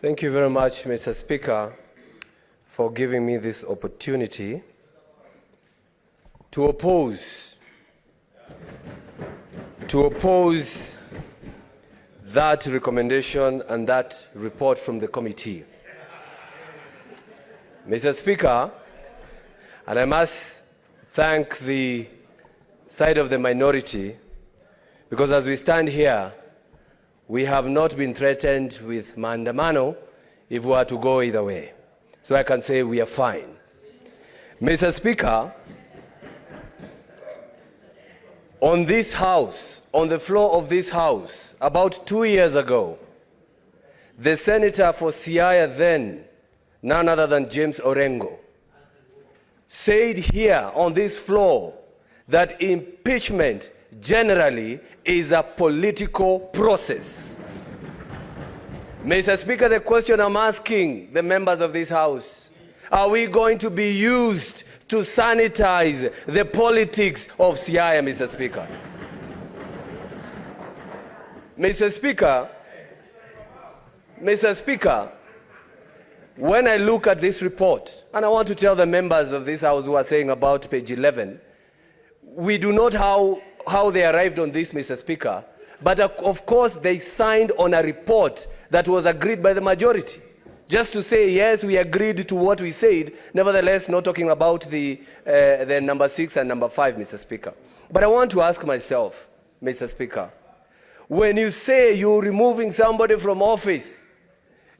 Thank you very much, Mr. Speaker, for giving me this opportunity to oppose that recommendation and that report from the committee. Mr. Speaker, and I must thank the side of the minority, because as we stand here, we have not been threatened with maandamano if we are to go either way. So I can say we are fine. Mr. Speaker, on this house, on the floor of this house, about 2 years ago, the senator for Siaya then, none other than James Orengo, said here on this floor that impeachment generally is a political process. Mr. Speaker, the question I'm asking the members of this House, are we going to be used to sanitize the politics of Siaya, Mr. Speaker? Mr. Speaker, when I look at this report, and I want to tell the members of this House who are saying about page 11, we do not know how they arrived on this, Mr. Speaker, but of course they signed on a report that was agreed by the majority. Just to say, yes, we agreed to what we said, nevertheless not talking about the number 6 and number 5, Mr. Speaker. But I want to ask myself, Mr. Speaker, when you say you're removing somebody from office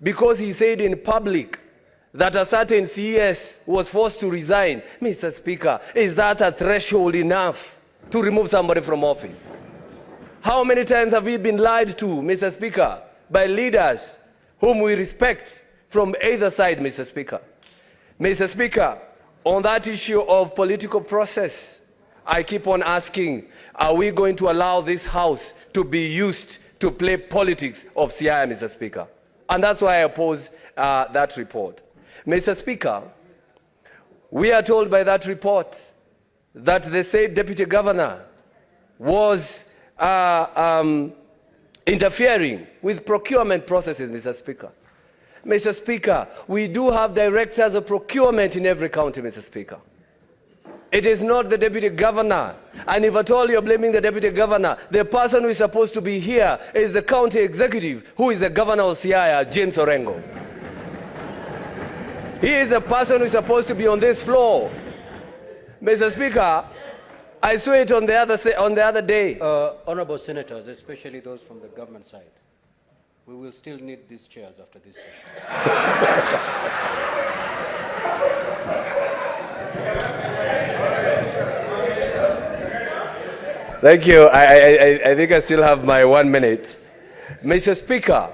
because he said in public that a certain CS was forced to resign, Mr. Speaker, is that a threshold enough to remove somebody from office? How many times have we been lied to, Mr. Speaker, by leaders whom we respect from either side, Mr. Speaker? Mr. Speaker, on that issue of political process, I keep on asking, are we going to allow this House to be used to play politics of Siaya, Mr. Speaker? And that's why I oppose that report. Mr. Speaker, we are told by that report that the said deputy governor was interfering with procurement processes, Mr. Speaker. Mr. Speaker, we do have directors of procurement in every county, Mr. Speaker. It is not the deputy governor. And if at all you're blaming the deputy governor, the person who is supposed to be here is the county executive, who is the governor of Siaya, James Orengo. He is the person who is supposed to be on this floor. Mr. Speaker, I saw it on the other day. Honorable Senators, especially those from the government side, we will still need these chairs after this session. Thank you. I think I still have my 1 minute. Mr. Speaker,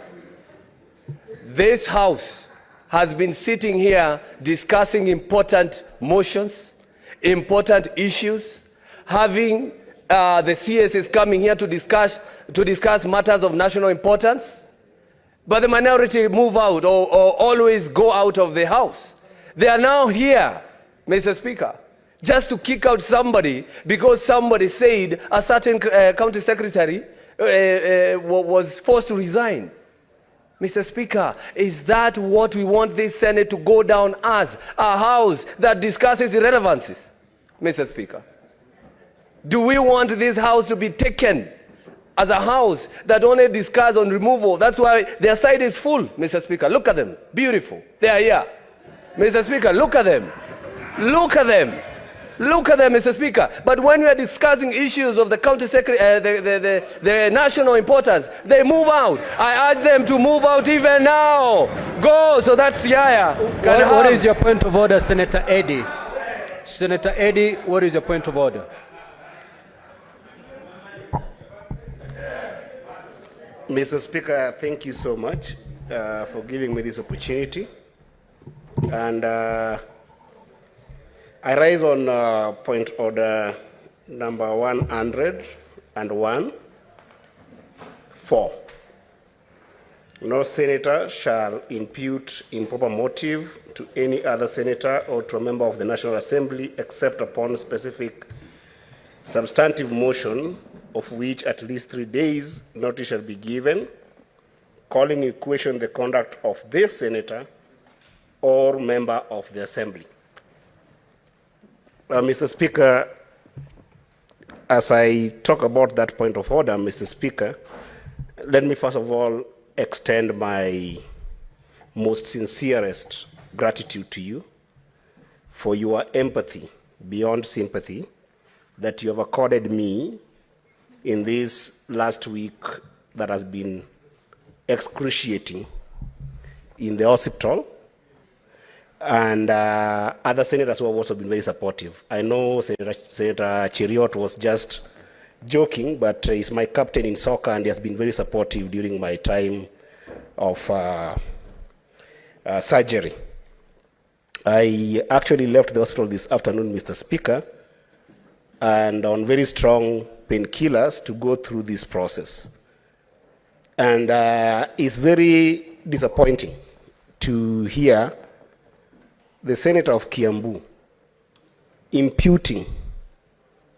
this House has been sitting here discussing important motions, important issues, having the CSs coming here to discuss matters of national importance, but the minority move out or always go out of the House. They are now here, Mr. Speaker, just to kick out somebody because somebody said a certain county secretary was forced to resign. Mr. Speaker, is that what we want this Senate to go down as? A House that discusses irrelevancies? Mr. Speaker, do we want this House to be taken as a House that only discusses on removal? That's why their side is full, Mr. Speaker. Look at them. Beautiful. They are here. Mr. Speaker, look at them. Look at them. Look at them, Mr. Speaker. But when we are discussing issues of the county the national importance, they move out. I ask them to move out even now. Go, so that's Siaya. What is your point of order, Senator Eddy? Senator Eddy, what is your point of order? Mr. Speaker, thank you so much for giving me this opportunity. And I rise on point order number 101.4. No senator shall impute improper motive to any other senator or to a member of the National Assembly except upon specific substantive motion of which at least 3 days notice shall be given, calling in question the conduct of this senator or member of the assembly. Mr. Speaker, as I talk about that point of order, Mr. Speaker, let me first of all extend my most sincerest gratitude to you for your empathy beyond sympathy that you have accorded me in this last week that has been excruciating in the hospital, and other senators who have also been very supportive. I know Senator Cheriot was just joking, but he's my captain in soccer and he has been very supportive during my time of surgery. I actually left the hospital this afternoon, Mr. Speaker, and on very strong painkillers to go through this process. And it's very disappointing to hear the Senator of Kiambu imputing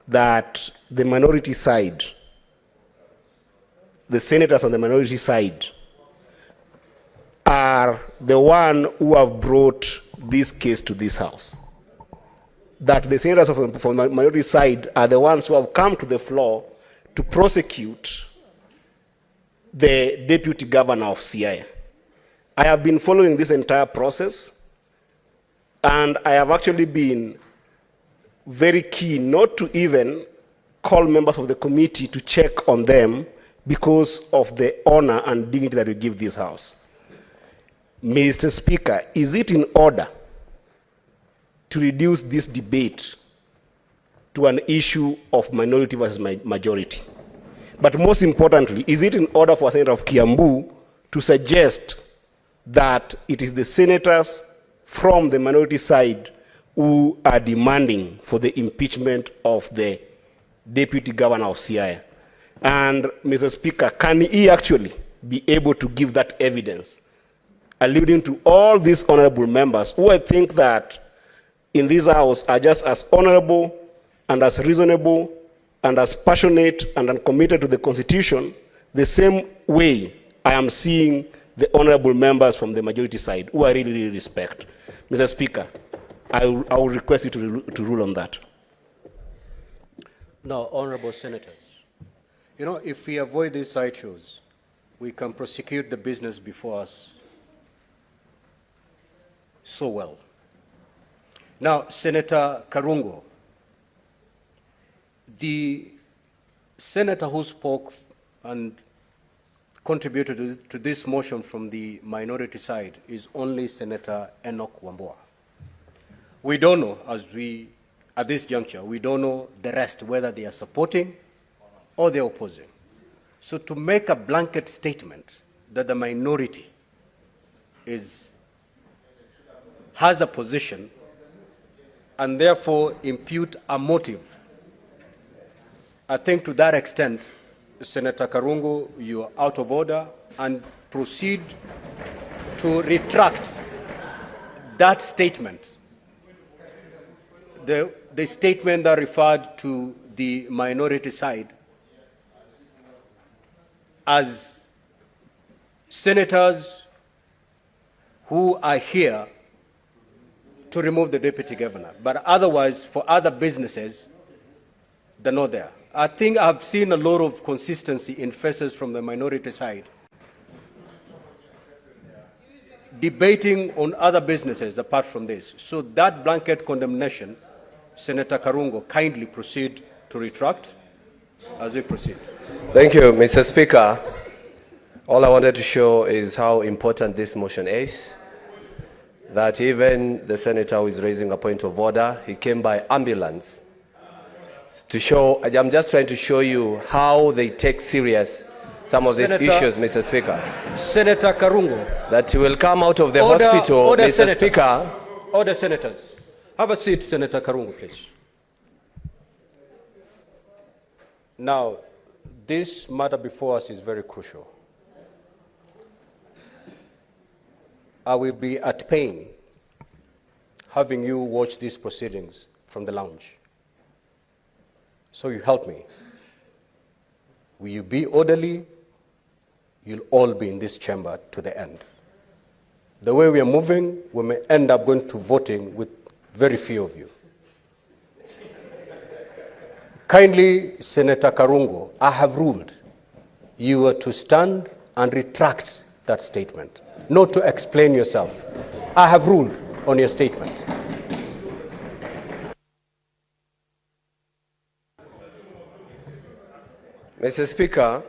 that the minority side, the senators on the minority side, are the one who have brought this case to this House. That the senators from the minority side are the ones who have come to the floor to prosecute the deputy governor of Siaya. I have been following this entire process, and I have actually been very keen not to even call members of the committee to check on them because of the honor and dignity that we give this House. Mr. Speaker, is it in order to reduce this debate to an issue of minority versus majority? But most importantly, is it in order for a senator of Kiambu to suggest that it is the senators from the minority side who are demanding for the impeachment of the deputy governor of Siaya? And Mr. Speaker, can he actually be able to give that evidence, alluding to all these honorable members who I think that in this House are just as honorable and as reasonable and as passionate and committed to the Constitution, the same way I am seeing the honorable members from the majority side, who I really, really respect. Mr. Speaker, I will request you to rule on that. Now, honorable senators, you know, if we avoid these issues, we can prosecute the business before us so well. Now, Senator Karungo, the senator who spoke and contributed to this motion from the minority side is only Senator Enoch Wambua. We don't know, at this juncture, we don't know the rest, whether they are supporting or they're opposing. So to make a blanket statement that the minority has a position and therefore impute a motive, I think to that extent, Senator Karungo, you are out of order, and proceed to retract that statement, the statement that referred to the minority side as senators who are here to remove the deputy governor, but otherwise for other businesses, they're not there. I think I've seen a lot of consistency in faces from the minority side debating on other businesses apart from this. So that blanket condemnation, Senator Karungo, kindly proceed to retract as we proceed. Thank you, Mr. Speaker. All I wanted to show is how important this motion is, that even the senator who is raising a point of order, he came by ambulance to show. I'm just trying to show you how they take serious some of these issues, Mr. Speaker. Senator Karungo. That will come out of the hospital, Mr. Senator. Speaker. Order, senators. Have a seat, Senator Karungo, please. Now, this matter before us is very crucial. I will be at pain having you watch these proceedings from the lounge. So you help me. Will you be orderly? you'll all be in this chamber to the end. The way we are moving, we may end up going to voting with very few of you. Kindly, Senator Karungo, I have ruled you are to stand and retract that statement, not to explain yourself. I have ruled on your statement. Mr. Speaker,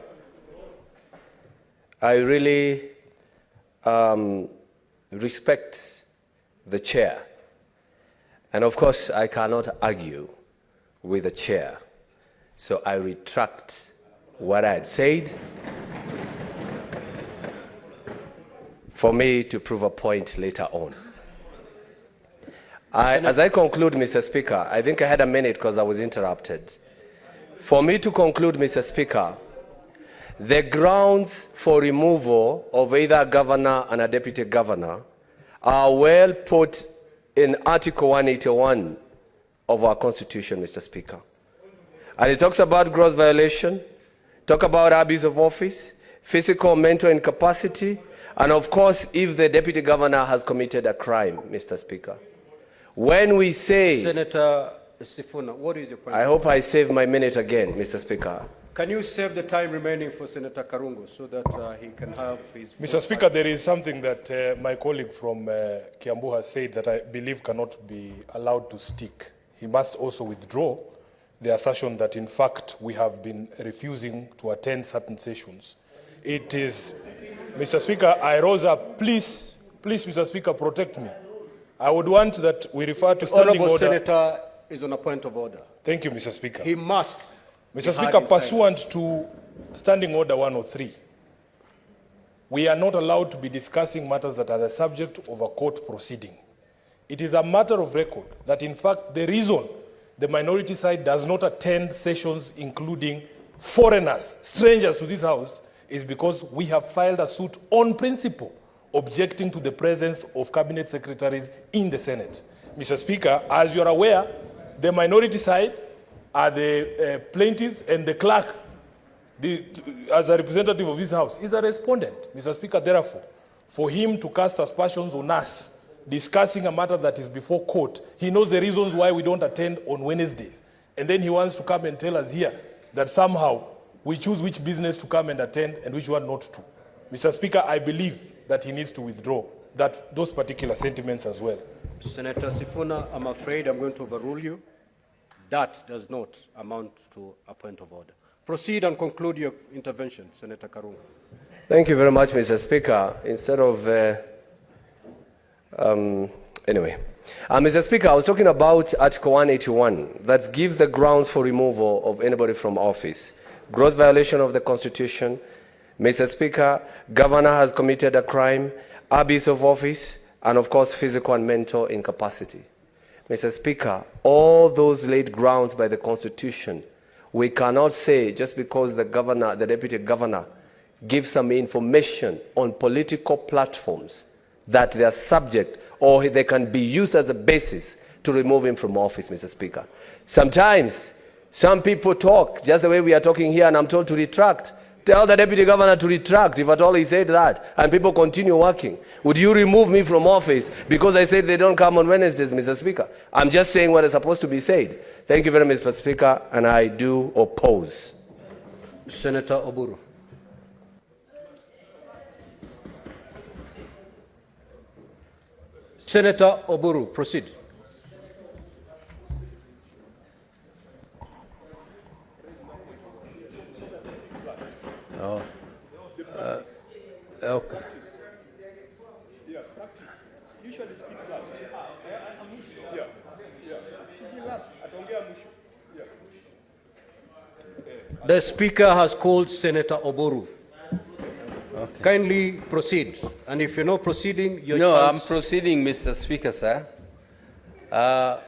I really respect the chair. And of course, I cannot argue with the chair. So I retract what I had said for me to prove a point later on. As I conclude, Mr. Speaker, I think I had a minute because I was interrupted. For me to conclude, Mr. Speaker, the grounds for removal of either a governor and a deputy governor are well put in Article 181 of our Constitution, Mr. Speaker. And it talks about gross violation, talk about abuse of office, physical, mental incapacity, and of course, if the deputy governor has committed a crime, Mr. Speaker. When we say... Senator Sifuna, what is your point? I hope I save my minute again, Mr. Speaker. Can you save the time remaining for Senator Karungo so that he can have his... Mr. Speaker, there is something that my colleague from Kiambu has said that I believe cannot be allowed to stick. He must also withdraw the assertion that, in fact, we have been refusing to attend certain sessions. It is... Mr. Speaker, I rose up. Please, Mr. Speaker, protect me. I would want that we refer to standing Honourable order. Senator is on a point of order. Thank you, Mr. Speaker. He must. Mr. Speaker, pursuant to Standing Order 103, we are not allowed to be discussing matters that are the subject of a court proceeding. It is a matter of record that, in fact, the reason the minority side does not attend sessions including foreigners, strangers to this House, is because we have filed a suit on principle objecting to the presence of cabinet secretaries in the Senate. Mr. Speaker, as you are aware, the minority side are the plaintiffs, and the clerk, as a representative of this House, is a respondent. Mr. Speaker, therefore, for him to cast aspersions on us, discussing a matter that is before court, he knows the reasons why we don't attend on Wednesdays. And then he wants to come and tell us here that somehow we choose which business to come and attend and which one not to. Mr. Speaker, I believe that he needs to withdraw those particular sentiments as well. Senator Sifuna, I'm afraid I'm going to overrule you. That does not amount to a point of order. Proceed and conclude your intervention, Senator Karungo. Thank you very much, Mr. Speaker. Instead of... anyway. Mr. Speaker, I was talking about Article 181 that gives the grounds for removal of anybody from office. Gross violation of the Constitution. Mr. Speaker, governor has committed a crime, abuse of office, and of course, physical and mental incapacity. Mr. Speaker, all those laid grounds by the Constitution, we cannot say just because the governor, the deputy governor, gives some information on political platforms that they are subject or they can be used as a basis to remove him from office, Mr. Speaker. Sometimes, some people talk just the way we are talking here, and I'm told to retract. Tell the deputy governor to retract if at all he said that, and people continue working. Would you remove me from office because I said they don't come on Wednesdays, Mr. Speaker? I'm just saying what is supposed to be said. Thank you very much, Mr. Speaker, and I do oppose. Senator Oburu. Senator Oburu, proceed. Oh. Okay. The Speaker has called Senator Oburu. Okay. Kindly proceed. And if you're not proceeding, your No, chance... I'm proceeding, Mr. Speaker, sir.